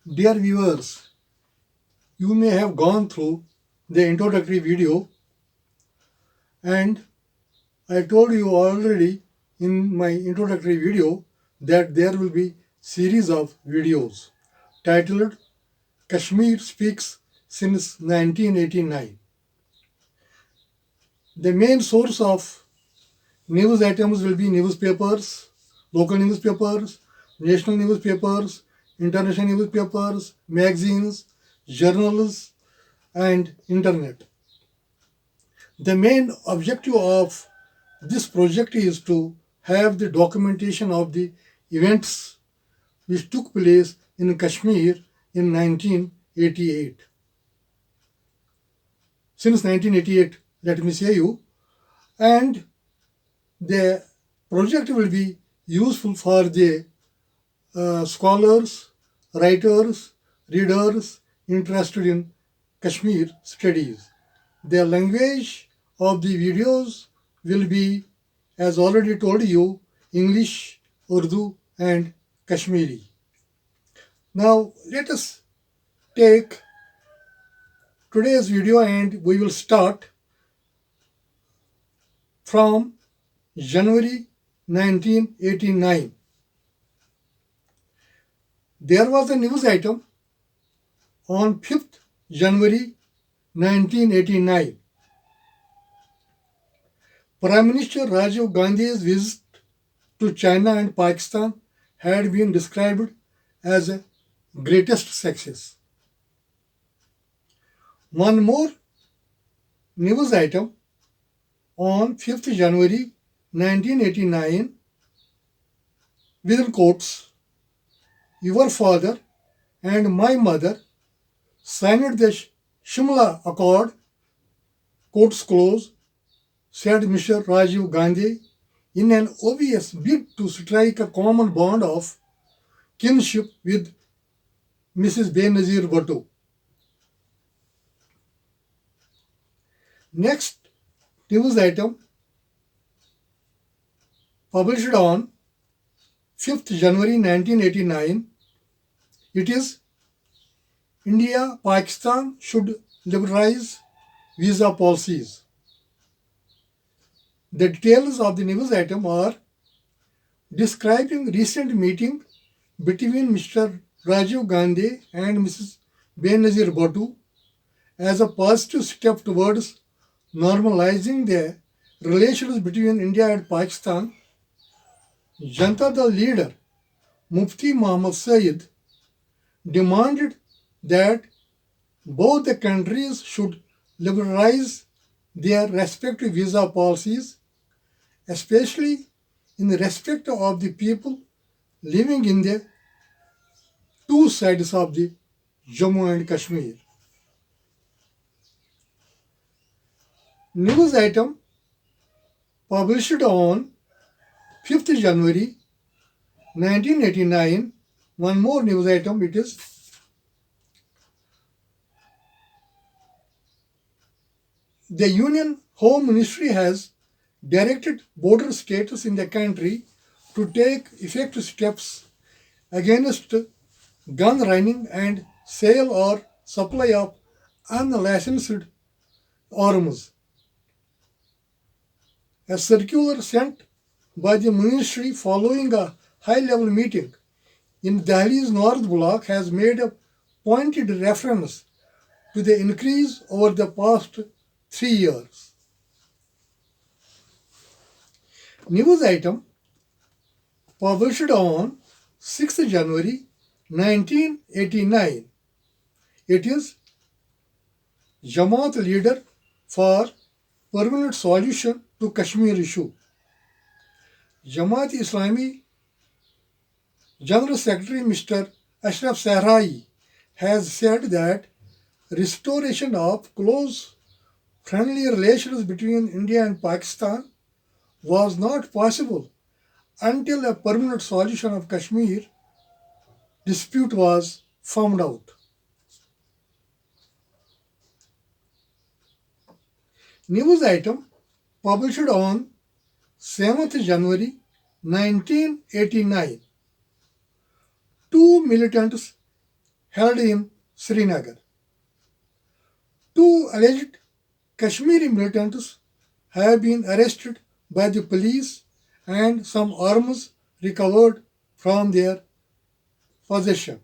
Dear viewers, you may have gone through the introductory video, and I told you already in my introductory video that there will be series of videos titled Kashmir Speaks Since 1989. The main source of news items will be newspapers, local newspapers, national newspapers, international newspapers, magazines, journals, and internet. The main objective of this project is to have the documentation of the events which took place in Kashmir in 1988. Since 1988, let me say you, and the project will be useful for the scholars, writers, readers interested in Kashmir studies. The language of the videos will be, as already told you, English, Urdu, and Kashmiri. Now, let us take today's video and we will start from January 1989. There was a news item on 5th January 1989. Prime Minister Rajiv Gandhi's visit to China and Pakistan had been described as a greatest success. One more news item on 5th January 1989, within quotes, your father and my mother signed the Shimla Accord, quotes close, said Mr. Rajiv Gandhi in an obvious bid to strike a common bond of kinship with Mrs. Benazir Bhutto. Next news item published on 5th January 1989, it is India-Pakistan should liberalize visa policies. The details of the news item are describing recent meeting between Mr. Rajiv Gandhi and Mrs. Benazir Bhutto as a positive step towards normalizing the relations between India and Pakistan. Janata Dal leader Mufti Muhammad Saeed demanded that both the countries should liberalize their respective visa policies, especially in respect of the people living in the two sides of the Jammu and Kashmir. News item published on 5th January 1989. One more news item, it is the Union Home Ministry has directed border states in the country to take effective steps against gun running and sale or supply of unlicensed arms. A circular sent by the ministry following a high-level meeting in Delhi's North Block has made a pointed reference to the increase over the past 3 years. News item published on 6th January 1989. It is Jamaat leader for permanent solution to Kashmir issue. Jamaat Islami General Secretary Mr. Ashraf Sahrai has said that restoration of close friendly relations between India and Pakistan was not possible until a permanent solution of Kashmir dispute was found out. News item published on 7th January 1989. Two militants held in Srinagar. Two alleged Kashmiri militants have been arrested by the police and some arms recovered from their possession.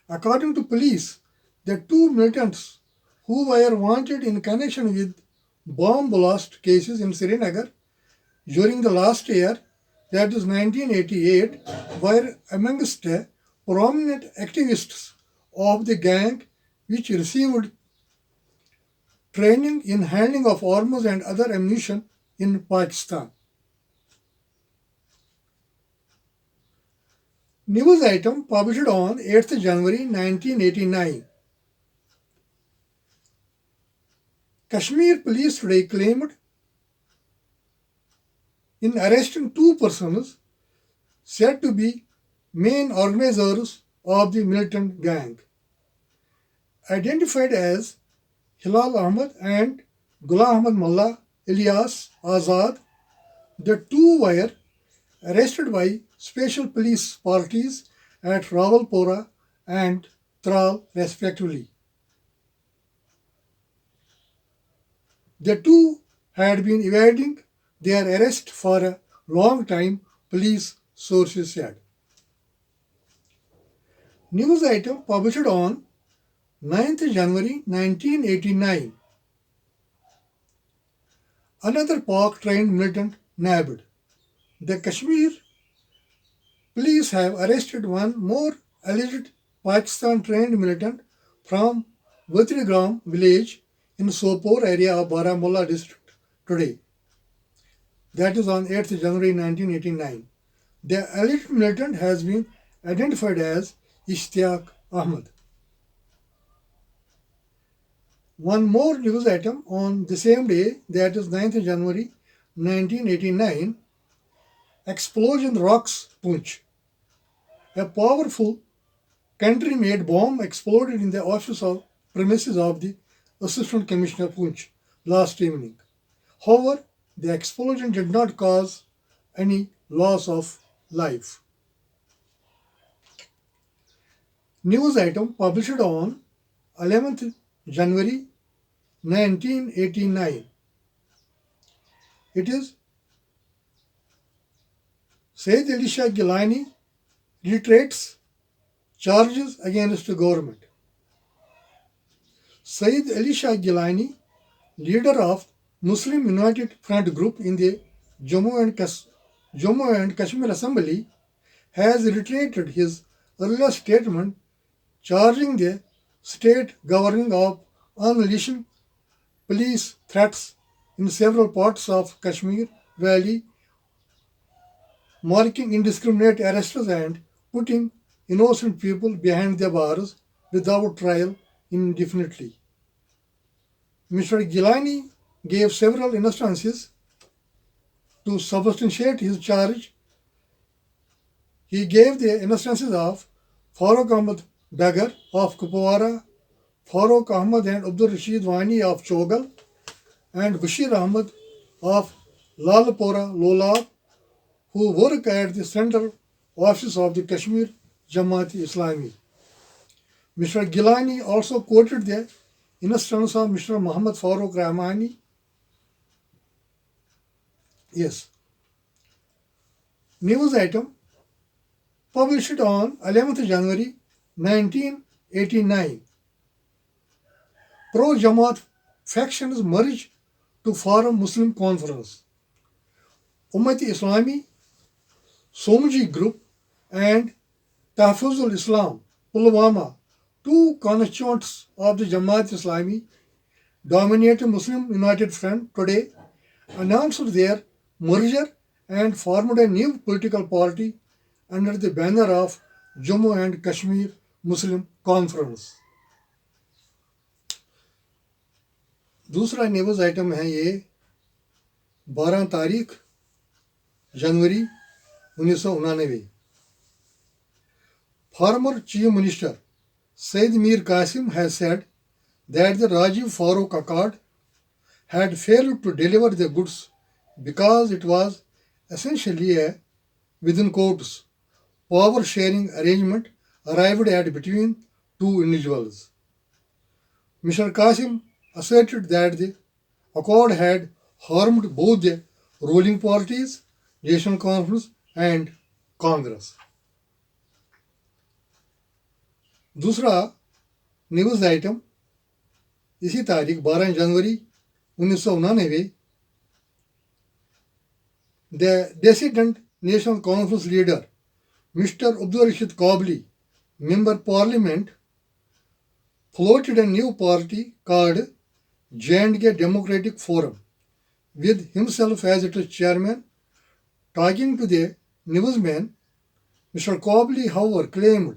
According to police, the two militants who were wanted in connection with bomb blast cases in Srinagar during the last year, that is 1988, were amongst the prominent activists of the gang which received training in handling of arms and other ammunition in Pakistan. News item published on 8th January 1989. Kashmir police today claimed in arresting two persons said to be main organizers of the militant gang. Identified as Hilal Ahmad and Ghulam Ahmad Mullah alias Azad, the two were arrested by special police parties at Rawalpora and Tral respectively. The two had been evading their arrest for a long time, police sources said. News item published on 9th January 1989. Another Pak-trained militant nabbed. The Kashmir police have arrested one more alleged Pakistan-trained militant from Vatrigram village in Sopore area of Baramulla district today. That is on 8th January 1989. The alleged militant has been identified as Ishtiaq Ahmad. One more news item on the same day, that is 9th January 1989, explosion rocks Poonch. A powerful country-made bomb exploded in the office of premises of the Assistant Commissioner Poonch last evening. However, the explosion did not cause any loss of life. News item published on 11th January 1989. It is Sayyid Elisha Gilani reiterates charges against the government. Sayyid Elisha Gilani, leader of Muslim United Front group in the Jammu and Kashmir Assembly, has reiterated his earlier statement charging the state governing of unleashing police threats in several parts of Kashmir Valley, marking indiscriminate arrests and putting innocent people behind the bars without trial indefinitely. Mr. Gilani gave several instances to substantiate his charge. He gave the instances of Farooq Ahmad Bagar of Kupwara, Farooq Ahmad and Abdul Rashid Wani of Chogal, and Bashir Ahmad of Lalpora Lolab, who work at the central office of the Kashmir Jamaat-e-Islami. Mr. Gilani also quoted the instance of Mr. Muhammad Farooq Rahmani. Yes. News item published on 11th January 1989. Pro-Jamaat factions merge to form Muslim Conference. Ummat-e-Islami, Somji Group and Tahfuzul Islam, Pulwama, two constituents of the Jamaat-e-Islami, dominated Muslim United Front today, announced their merger and formed a new political party under the banner of Jammu and Kashmir Muslim Conference. दूसरा news item है ये 12 तारीख जनवरी 1999. Former Chief Minister Said Mir Qasim has said that the Rajiv Farooq Accord had failed to deliver the goods because it was essentially a, within quotes, power sharing arrangement arrived at between two individuals. Mr. Qasim asserted that the accord had harmed both the ruling parties, National Conference, and Congress. दूसरा news item इसी तारीख 12 जनवरी 1999 the dissident National Conference leader Mr. Abdul Rashid Qabli, member parliament, floated a new party called J&K Democratic Forum with himself as its chairman. Talking to the newsman, Mr. Qabli, however, claimed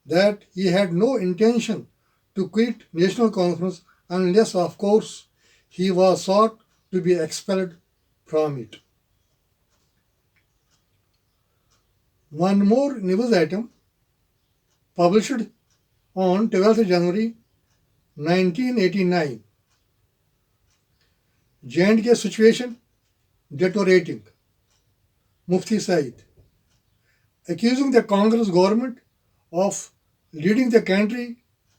that he had no intention to quit National Conference unless, of course, he was sought to be expelled from it. One more news item published on 12th January 1989. J&K situation deteriorating. Mufti Said, accusing the Congress government of leading the country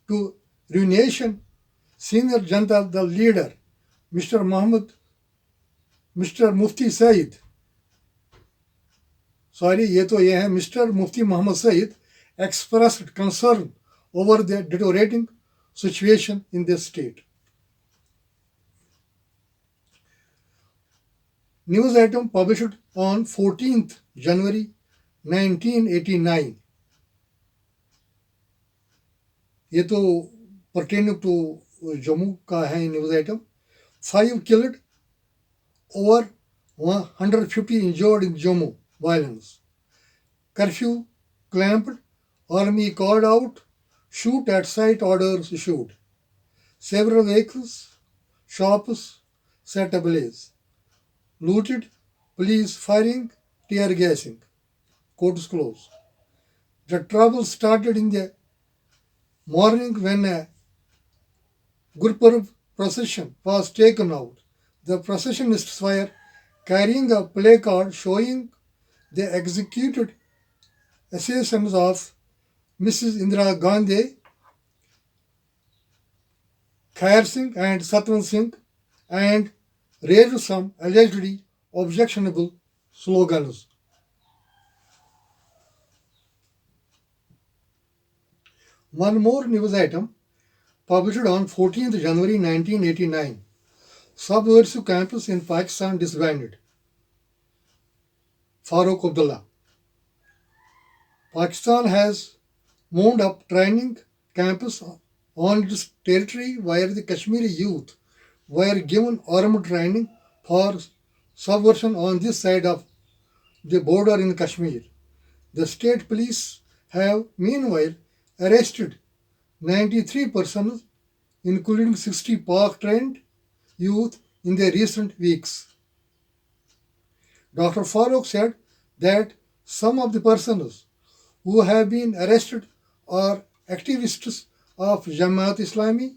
to ruination, senior Janata Dal leader Mr. Mufti Said, Mr. Mufti Muhammad Said expressed concern over the deteriorating situation in the state. News item published on 14th January 1989. ये तो pertaining to Jammu का है news item. 5 killed, over 150 injured in Jammu violence. Curfew clamped, army called out, shoot at sight orders issued. Several vehicles, shops set ablaze. Looted, police firing, tear gassing. Courts closed. The trouble started in the morning when a Gurpurab procession was taken out. The processionists were carrying a placard showing the executed assassins of Mrs. Indira Gandhi, Khair Singh and Satwan Singh, and raised some allegedly objectionable slogans. One more news item published on 14th January 1989. Subversive campus in Pakistan disbanded. Farooq Abdullah. Pakistan has wound up training campus on its territory where the Kashmiri youth were given armed training for subversion on this side of the border in Kashmir. The state police have meanwhile arrested 93 persons, including 60 Pak trained youth, in the recent weeks. Dr. Farooq said that some of the persons who have been arrested are activists of Jamaat Islami,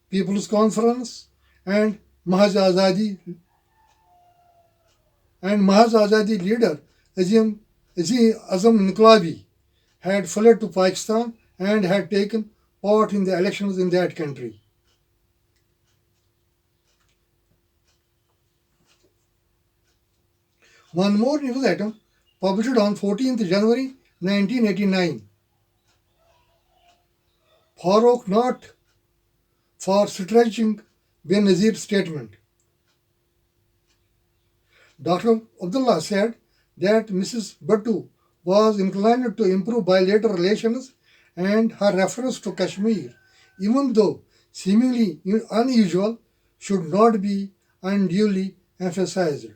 People's Conference, and Mahaz Azadi leader Azam Inqlabi had fled to Pakistan and had taken part in the elections in that country. One more news item published on 14th January 1989. Farooq not for stretching Benazir statement. Dr. Abdullah said that Mrs. Bhattu was inclined to improve bilateral relations and her reference to Kashmir, even though seemingly unusual, should not be unduly emphasized.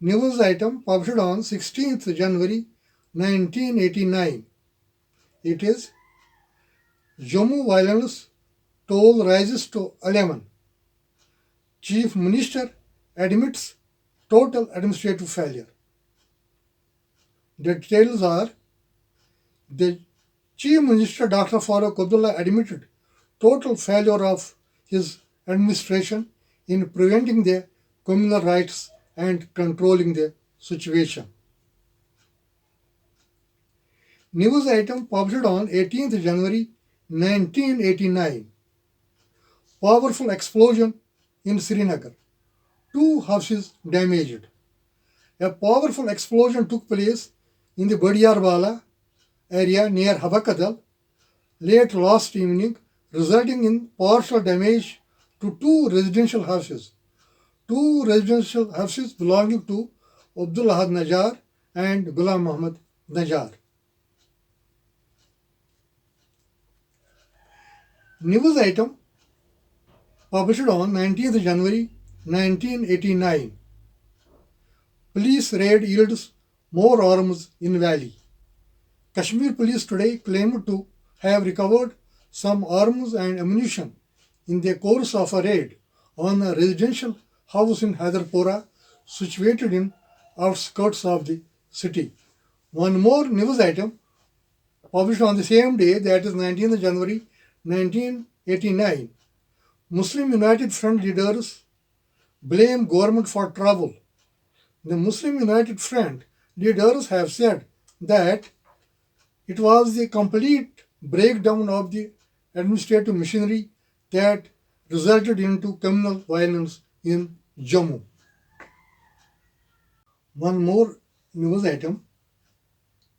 News item published on 16th January 1989. It is Jammu violence toll rises to 11. Chief Minister admits total administrative failure. The details are the Chief Minister Dr. Farooq Abdullah admitted total failure of his administration in preventing the communal rights and controlling the situation. News item published on 18th January 1989. Powerful explosion in Srinagar. Two houses damaged. A powerful explosion took place in the Badiyarwala area near Habakadal late last evening, resulting in partial damage to two residential houses. Two residential houses belonging to Abdul Ahad Najjar and Ghulam Muhammad Najjar. News item published on 19th January 1989. Police raid yields more arms in Valley. Kashmir police today claimed to have recovered some arms and ammunition in the course of a raid on a residential house in Hyderpora situated in outskirts of the city. One more news item published on the same day, that is 19th January 1989. Muslim United Front leaders blame government for trouble. The Muslim United Front leaders have said that it was the complete breakdown of the administrative machinery that resulted into communal violence in Jammu. One more news item.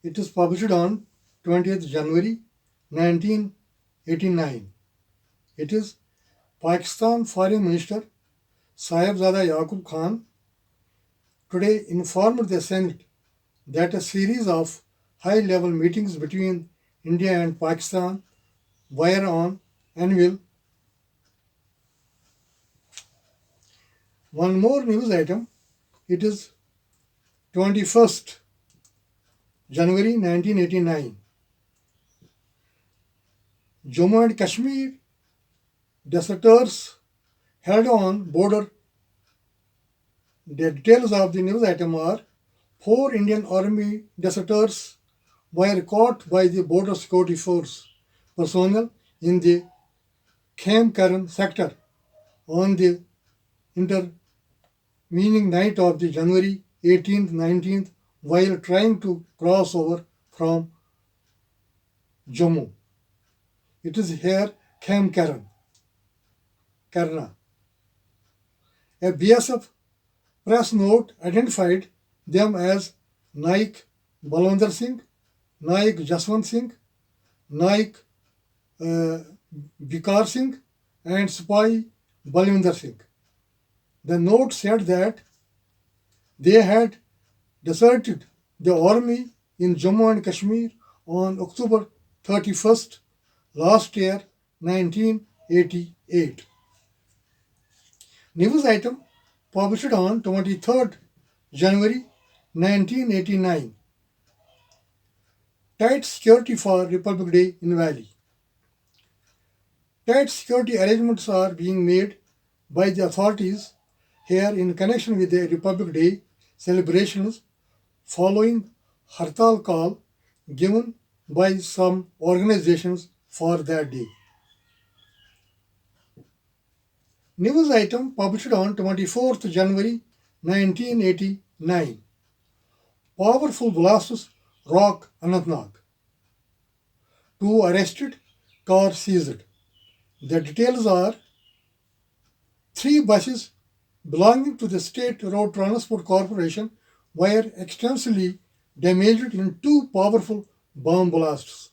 It is published on 20th January 1989. It is Pakistan Foreign Minister Sahibzada Yaqub Khan today informed the Senate that a series of high-level meetings between India and Pakistan were on annual. One more news item. It is 21st January 1989. Jammu and Kashmir deserters held on border. The details of the news item are: four Indian Army deserters were caught by the Border Security Force personnel in the Kham sector on the intervening night of the January 18th 19th while trying to cross over from Jammu. It is here Kham Karna. A BSF press note identified them as Naik Balwinder Singh, Naik Jaswant Singh, Naik Bikar Singh, and Spy Balwinder Singh. The note said that they had deserted the army in Jammu and Kashmir on October 31st last year, 1988. News item published on 23rd January 1989. Tight security for Republic Day in Valley. Tight security arrangements are being made by the authorities here in connection with the Republic Day celebrations following Hartal call given by some organizations for that day. News item published on 24th January 1989. Powerful blasts rock Anantnag. Two arrested, car seized. The details are: three buses belonging to the State Road Transport Corporation were extensively damaged in two powerful bomb blasts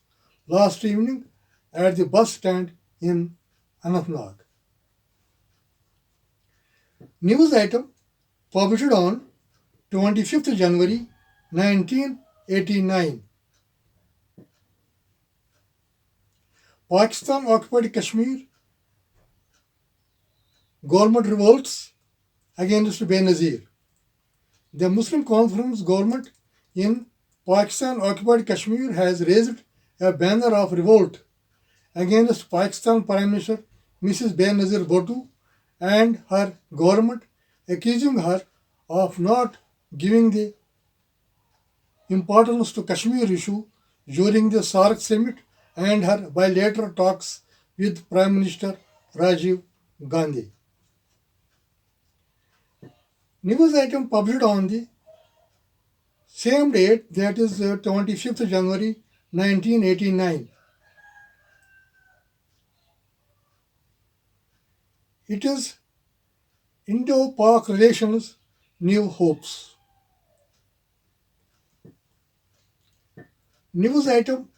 last evening at the bus stand in Anantnag. News item published on 25th January 1989. Pakistan occupied Kashmir. Government revolts against Benazir. The Muslim Conference government in Pakistan occupied Kashmir has raised a banner of revolt against Pakistan Prime Minister Mrs. Benazir Bhutto and her government, accusing her of not giving the importance to Kashmir issue during the SAARC summit and her bilateral talks with Prime Minister Rajiv Gandhi. News item published on the same date, that is 25th January 1989. It is Indo-Pak relations new hopes. News item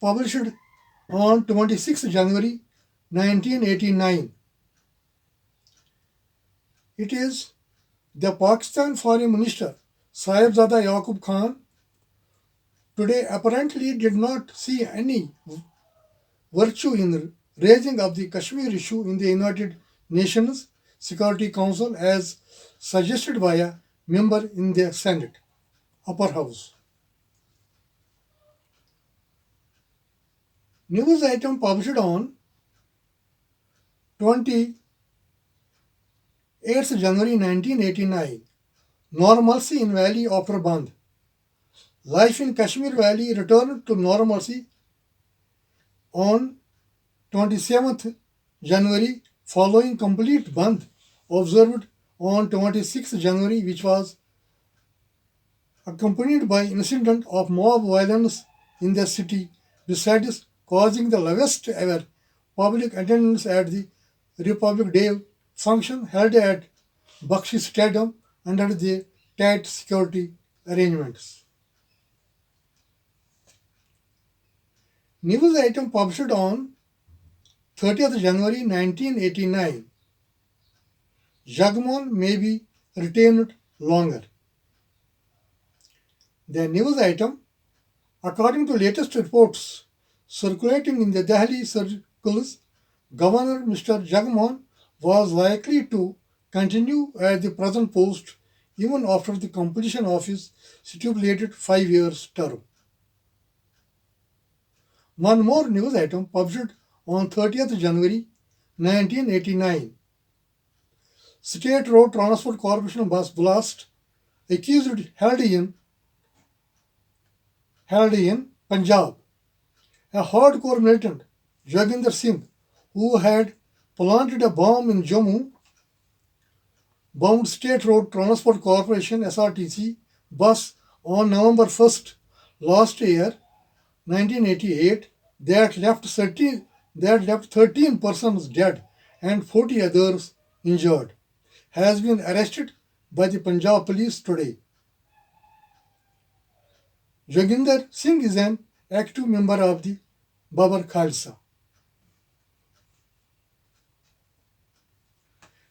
published on 26 January 1989. It is the Pakistan Foreign Minister Sahibzada Yaqub Khan today apparently did not see any virtue in raising of the Kashmir issue in the United Nations Security Council as suggested by a member in the Senate, upper house. News item published on 28 January 1989. Normalcy in Valley after Bandh. Life in Kashmir Valley returned to normalcy on 27th January following complete Bandh observed on 26th January, which was accompanied by incident of mob violence in the city, besides causing the lowest ever public attendance at the Republic Day function held at Bakshi Stadium under the tight security arrangements. News item published on 30th January 1989. Jagmohan may be retained longer. The news item, according to latest reports circulating in the Delhi circles, Governor Mr. Jagmohan was likely to continue at the present post even after the completion of his stipulated 5-year term. One more news item published on 30th January 1989. State Road Transport Corporation bus blast accused held in Punjab. A hardcore militant, Joginder Singh, who had planted a bomb in Jammu, bound State Road Transport Corporation (SRTC) bus on November 1st last year, 1988, that left 13 persons dead and 40 others injured, has been arrested by the Punjab police today. Joginder Singh is an active member of the Babar Khalsa.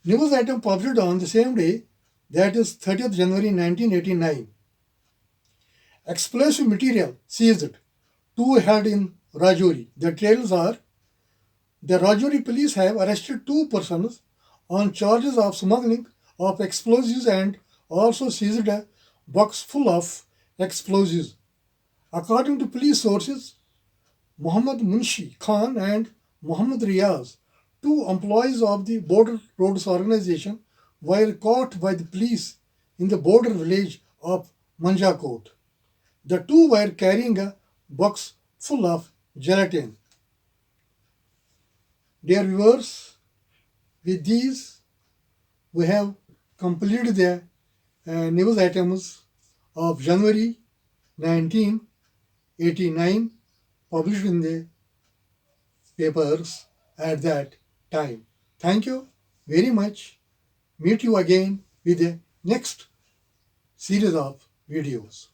News item published on the same day, that is 30th January 1989. Explosive material seized, 2 held in Rajouri. The details are: the Rajouri police have arrested 2 persons on charges of smuggling of explosives and also seized a box full of explosives. According to police sources, Muhammad Munshi Khan and Muhammad Riaz, 2 employees of the Border Roads organization, were caught by the police in the border village of Manjakot. The 2 were carrying a box full of gelatin. Dear viewers, with these we have completed the news items of January 1989 published in the papers at that time. Thank you very much. Meet you again with the next series of videos.